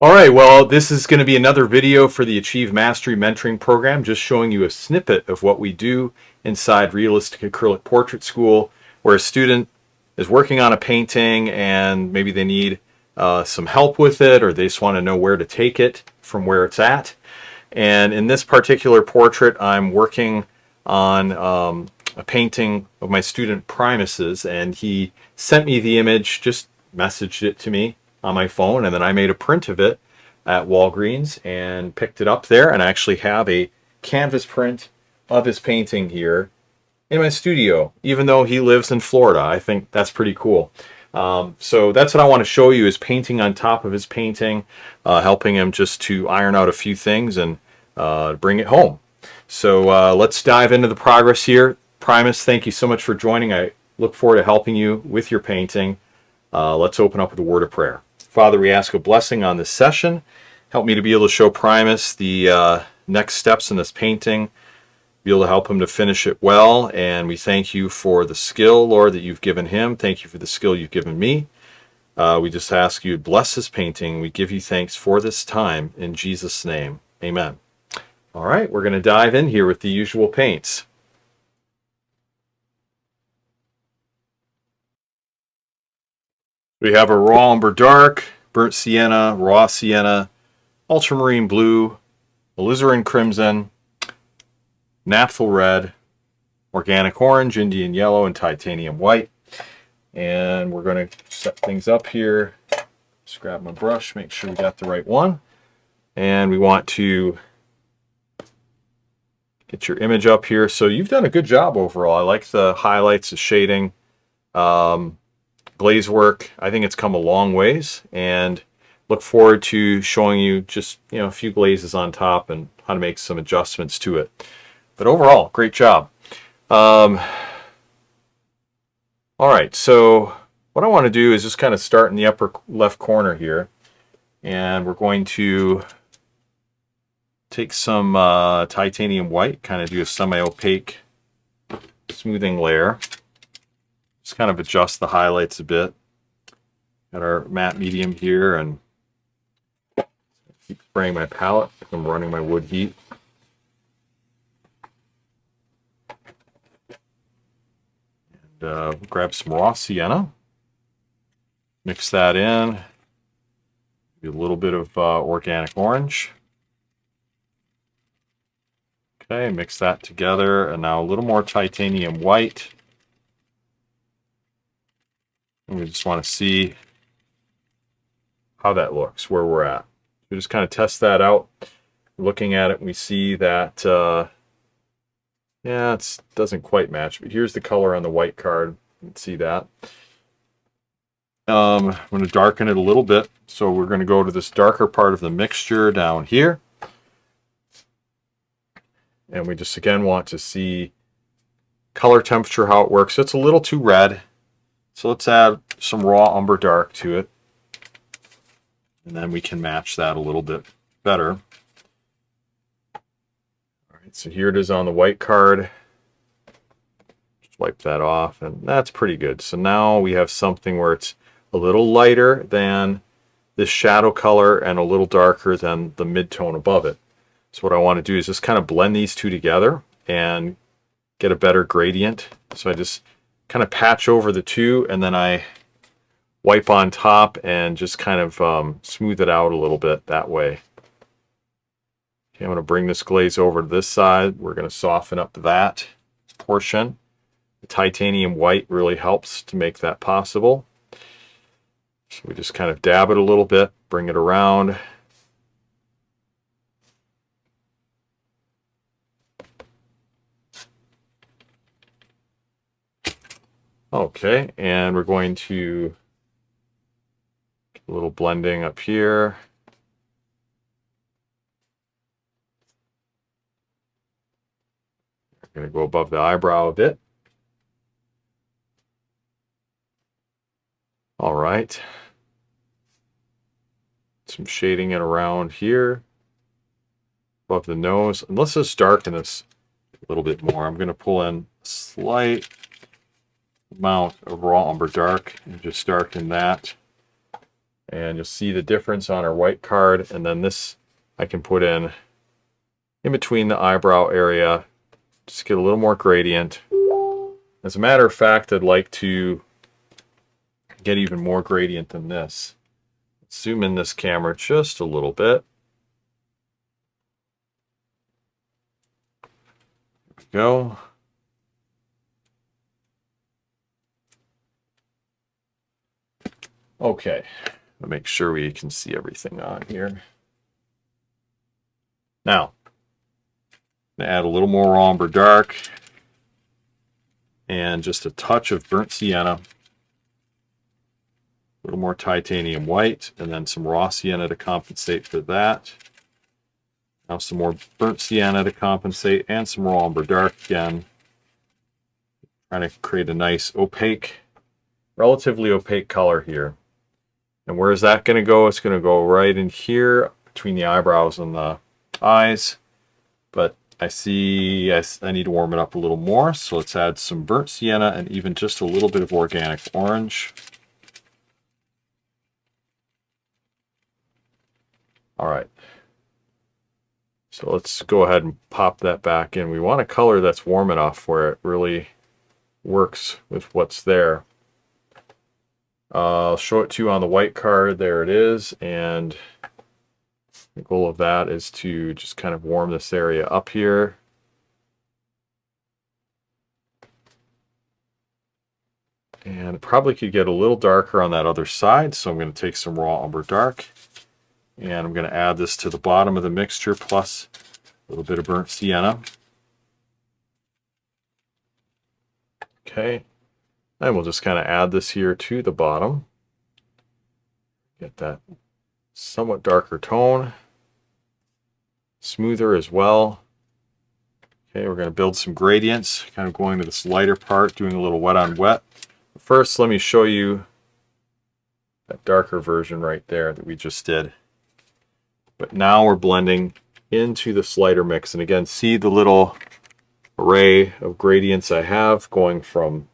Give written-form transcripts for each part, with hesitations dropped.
All right, well, this is going to be another video for the Achieve Mastery Mentoring Program, just showing you a snippet of what we do inside Realistic Acrylic Portrait School, where a student is working on a painting and maybe they need some help with it, or they just want to know where to take it from where it's at. And in this particular portrait, I'm working on a painting of my student Primus's, and he sent me the image, just messaged it to me on my phone, and then I made a print of it at Walgreens and picked it up there, and I actually have a canvas print of his painting here in my studio, even though he lives in Florida. I think that's pretty cool. So that's what I want to show you, is painting on top of his painting, helping him just to iron out a few things and bring it home. So let's dive into the progress here. Primus, thank you so much for joining. I look forward to helping you with your painting. Let's open up with a word of prayer. Father, we ask a blessing on this session. Help me to be able to show Primus the next steps in this painting, be able to help him to finish it well. And we thank you for the skill, Lord, that you've given him. Thank you for the skill you've given me. We just ask you to bless this painting. We give you thanks for this time. In Jesus' name, amen. All right, we're going to dive in here with the usual paints. We have a raw umber dark, burnt sienna, raw sienna, ultramarine blue, alizarin crimson, naphtha red, organic orange, Indian yellow, and titanium white. And we're going to set things up here. Just grab my brush, make sure we got the right one. And we want to get your image up here. So you've done a good job overall. I like the highlights, the shading. Glaze work, I think it's come a long ways, and look forward to showing you just a few glazes on top and how to make some adjustments to it. But overall, great job. All right, so what I want to do is just kind of start in the upper left corner here, and we're going to take some titanium white, kind of do a semi-opaque smoothing layer. Just kind of adjust the highlights a bit. Got our matte medium here, and keep spraying my palette because I'm running my wood heat. And grab some raw sienna, mix that in, maybe a little bit of organic orange. Okay, mix that together, and now a little more titanium white. And we just want to see how that looks, where we're at. We just kind of test that out. Looking at it, we see that, yeah, it doesn't quite match, but here's the color on the white card. You can see that. I'm going to darken it a little bit. So we're going to go to this darker part of the mixture down here. And we just, again, want to see color temperature, how it works. It's a little too red. So let's add some raw umber dark to it, and then we can match that a little bit better. All right, so here it is on the white card. Just wipe that off, and that's pretty good. So now we have something where it's a little lighter than this shadow color and a little darker than the mid-tone above it. So what I want to do is just kind of blend these two together and get a better gradient. So I just kind of patch over the two, and then I wipe on top and just kind of smooth it out a little bit that way. Okay, I'm going to bring this glaze over to this side. We're going to soften up that portion. The titanium white really helps to make that possible. So we just kind of dab it a little bit, bring it around. Okay, and we're going to get a little blending up here. We're going to go above the eyebrow a bit. All right. Some shading it around here, above the nose. And let's just darken this a little bit more. I'm going to pull in a slight amount of raw umber dark and just darken that And you'll see the difference on our white card. And then this I can put in between the eyebrow area, just get a little more gradient. As a matter of fact, I'd like to get even more gradient than this. Let's zoom in this camera just a little bit. There we go. Okay, I'll make sure we can see everything on here. Now, I'm going to add a little more ombre dark and just a touch of burnt sienna, a little more titanium white, and then some raw sienna to compensate for that. Now some more burnt sienna to compensate, and some raw ombre dark again. Trying to create a nice opaque, relatively opaque color here. And where is that going to go? It's going to go right in here between the eyebrows and the eyes. But I see I need to warm it up a little more. So let's add some burnt sienna and even just a little bit of organic orange. All right. So let's go ahead and pop that back in. We want a color that's warm enough where it really works with what's there. I'll show it to you on the white card. There it is. And the goal of that is to just kind of warm this area up here. And probably could get a little darker on that other side. So I'm going to take some raw umber dark. And I'm going to add this to the bottom of the mixture plus a little bit of burnt sienna. Okay. And we'll just kind of add this here to the bottom. Get that somewhat darker tone. Smoother as well. Okay, we're going to build some gradients, kind of going to this lighter part, doing a little wet on wet. First, let me show you that darker version right there that we just did. But now we're blending into this lighter mix. And again, see the little array of gradients I have going from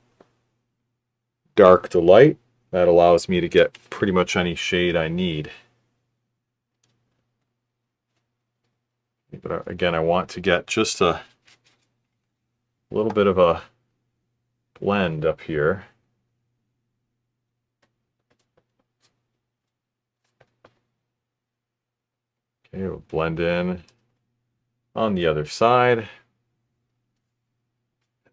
dark to light. That allows me to get pretty much any shade I need. But again, I want to get just a little bit of a blend up here. Okay, we'll blend in on the other side.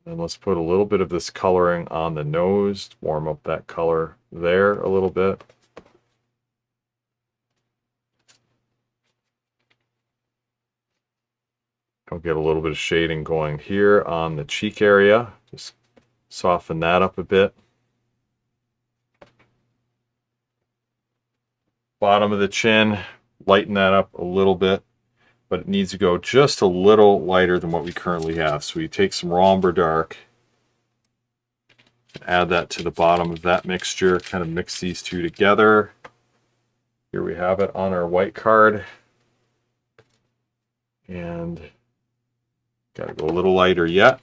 And let's put a little bit of this coloring on the nose, warm up that color there a little bit. I'll get a little bit of shading going here on the cheek area. Just soften that up a bit. Bottom of the chin, lighten that up a little bit, but it needs to go just a little lighter than what we currently have. So we take some raw umber dark, add that to the bottom of that mixture, kind of mix these two together. Here we have it on our white card. And got to go a little lighter yet.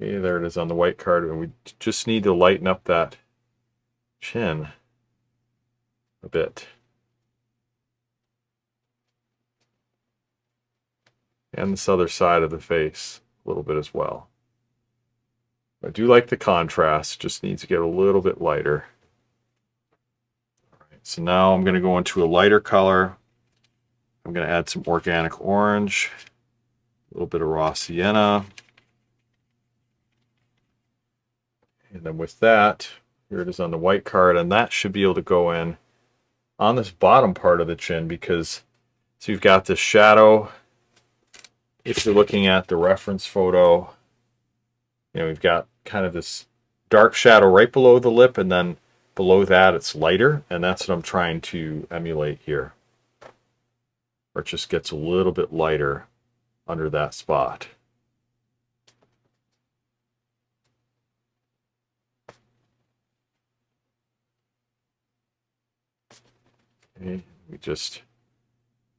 Okay, there it is on the white card. And we just need to lighten up that chin a bit. And this other side of the face a little bit as well. I do like the contrast, just needs to get a little bit lighter. All right, so now I'm going to go into a lighter color. I'm going to add some organic orange, a little bit of raw sienna. And then with that, here it is on the white card, and that should be able to go in on this bottom part of the chin because so you've got this shadow. If you're looking at the reference photo, you know, we've got kind of this dark shadow right below the lip, and then below that it's lighter, and that's what I'm trying to emulate here. Or it just gets a little bit lighter under that spot. Okay, we just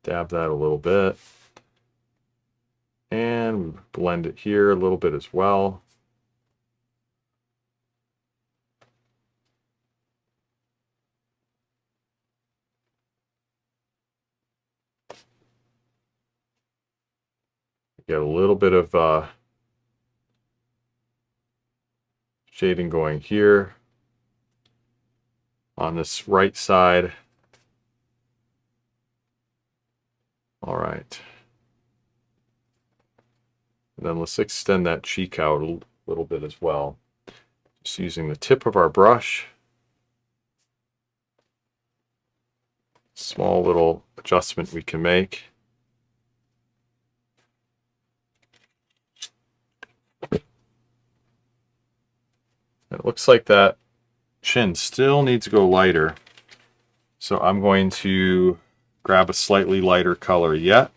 dab that a little bit. And we blend it here a little bit as well. Get a little bit of shading going here on this right side. All right. And then let's extend that cheek out a little bit as well. Just using the tip of our brush. Small little adjustment we can make. It looks like that chin still needs to go lighter. So I'm going to grab a slightly lighter color yet.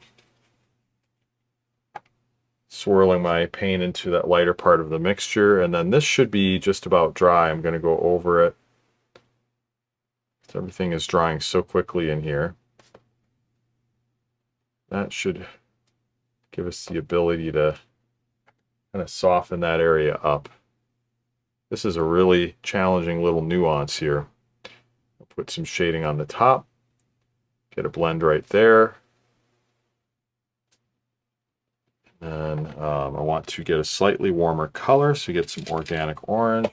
Swirling my paint into that lighter part of the mixture, and then this should be just about dry. I'm going to go over it. Everything is drying so quickly in here. That should give us the ability to kind of soften that area up. This is a really challenging little nuance here. I'll put some shading on the top, get a blend right there. And I want to get a slightly warmer color, so get some organic orange.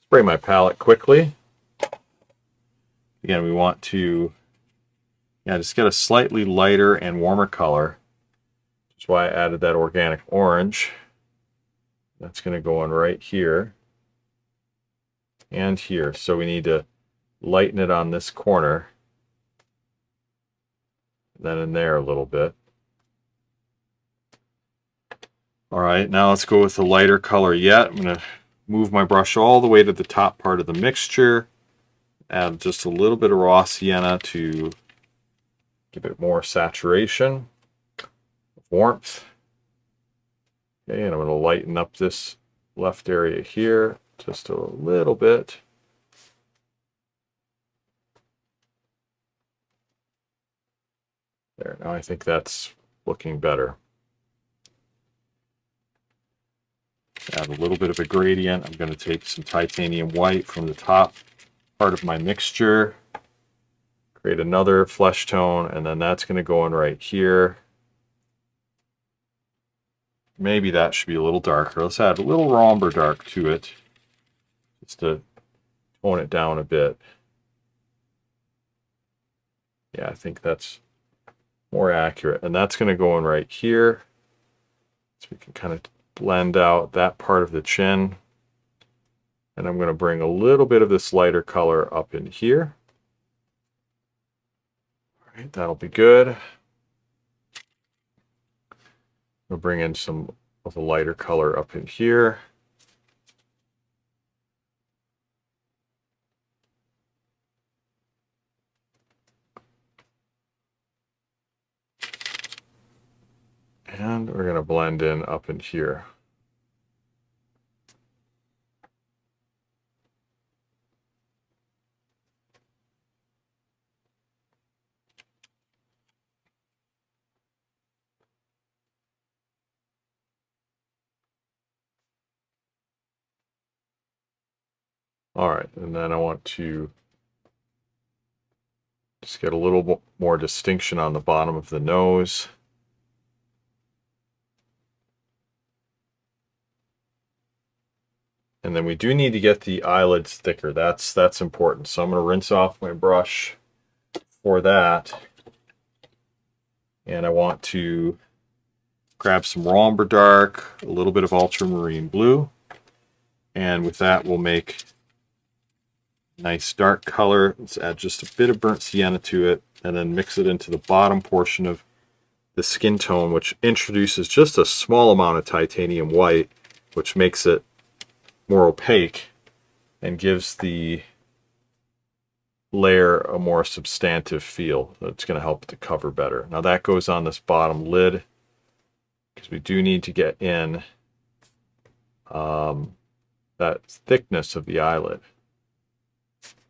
Spray my palette quickly. Again, we want to just get a slightly lighter and warmer color. That's why I added that organic orange. That's going to go on right here and here. So we need to lighten it on this corner. Then in there a little bit. All right, now let's go with the lighter color yet. I'm going to move my brush all the way to the top part of the mixture. Add just a little bit of raw sienna to give it more saturation, warmth. Okay, and I'm going to lighten up this left area here just a little bit. There, now I think that's looking better. Add a little bit of a gradient. I'm going to take some titanium white from the top part of my mixture, create another flesh tone, and then that's going to go in right here. Maybe that should be a little darker. Let's add a little romber dark to it, just to tone it down a bit. Yeah, I think that's more accurate. And that's going to go in right here. So we can kind of blend out that part of the chin. And I'm going to bring a little bit of this lighter color up in here. All right, that'll be good. We'll bring in some of the lighter color up in here. And we're going to blend in up in here. All right, and then I want to just get a little more distinction on the bottom of the nose. And then we do need to get the eyelids thicker. That's important. So I'm going to rinse off my brush for that. And I want to grab some Romber Dark, a little bit of Ultramarine Blue. And with that, we'll make a nice dark color. Let's add just a bit of burnt sienna to it, and then mix it into the bottom portion of the skin tone, which introduces just a small amount of titanium white, which makes it more opaque and gives the layer a more substantive feel. So it's going to help to cover better. Now that goes on this bottom lid because we do need to get in that thickness of the eyelid.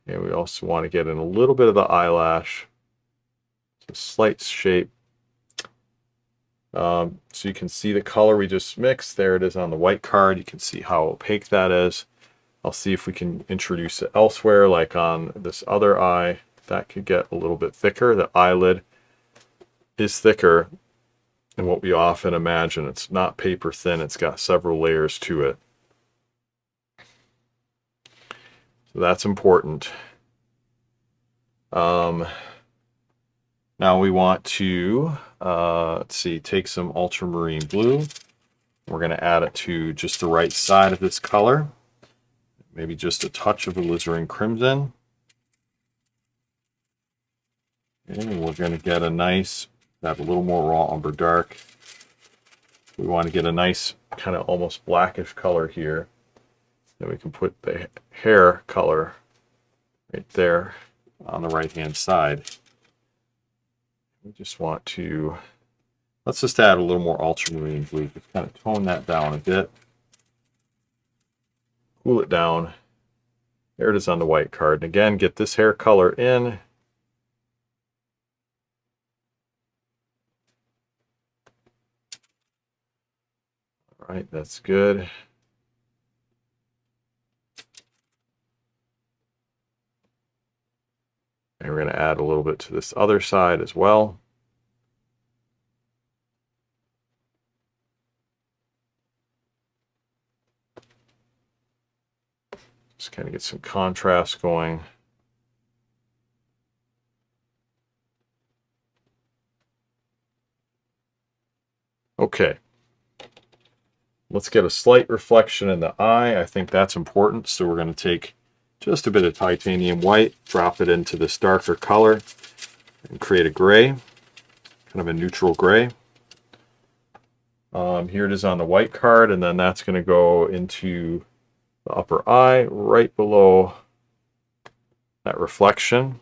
And we also want to get in a little bit of the eyelash. It's a slight shape. So you can see the color we just mixed. There it is on the white card. You can see how opaque that is. I'll see if we can introduce it elsewhere, like on this other eye. that could get a little bit thicker. The eyelid is thicker than what we often imagine. It's not paper thin. It's got several layers to it. So that's important. Now we want to, let's see, take some ultramarine blue. We're going to add it to just the right side of this color. Maybe just a touch of alizarin crimson. And we're going to get a nice, have a little more raw umber dark. We want to get a nice kind of almost blackish color here. Then we can put the hair color right there on the right hand side. We just want to, let's just add a little more ultramarine blue, just kind of tone that down a bit. Cool it down. There it is on the white card. And again, get this hair color in. All right, that's good. And we're going to add a little bit to this other side as well. Just kind of get some contrast going. Okay. Let's get a slight reflection in the eye. I think that's important. So we're going to take just a bit of titanium white, drop it into this darker color, and create a gray, kind of a neutral gray. Here it is on the white card, and then that's going to go into the upper eye right below that reflection.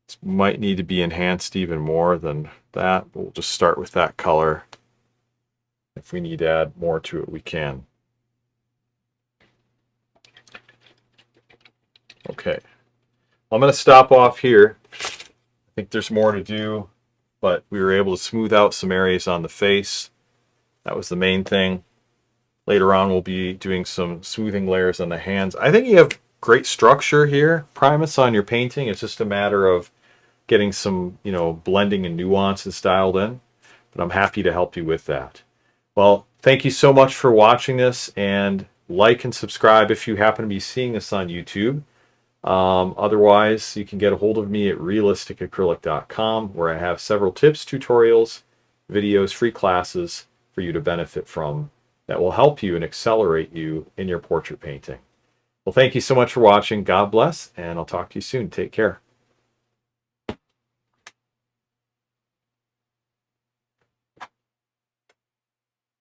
This might need to be enhanced even more than that. We'll just start with that color. If we need to add more to it, we can. Okay, I'm going to stop off here. I think there's more to do, but we were able to smooth out some areas on the face. That was the main thing. Later on, we'll be doing some smoothing layers on the hands. I think you have great structure here, Primus, on your painting. It's just a matter of getting some, blending and nuances dialed in. But I'm happy to help you with that. Well, thank you so much for watching this, and like and subscribe if you happen to be seeing this on YouTube. Otherwise, you can get a hold of me at realisticacrylic.com, where I have several tips, tutorials, videos, free classes for you to benefit from that will help you and accelerate you in your portrait painting. Well, thank you so much for watching. God bless, and I'll talk to you soon. Take care.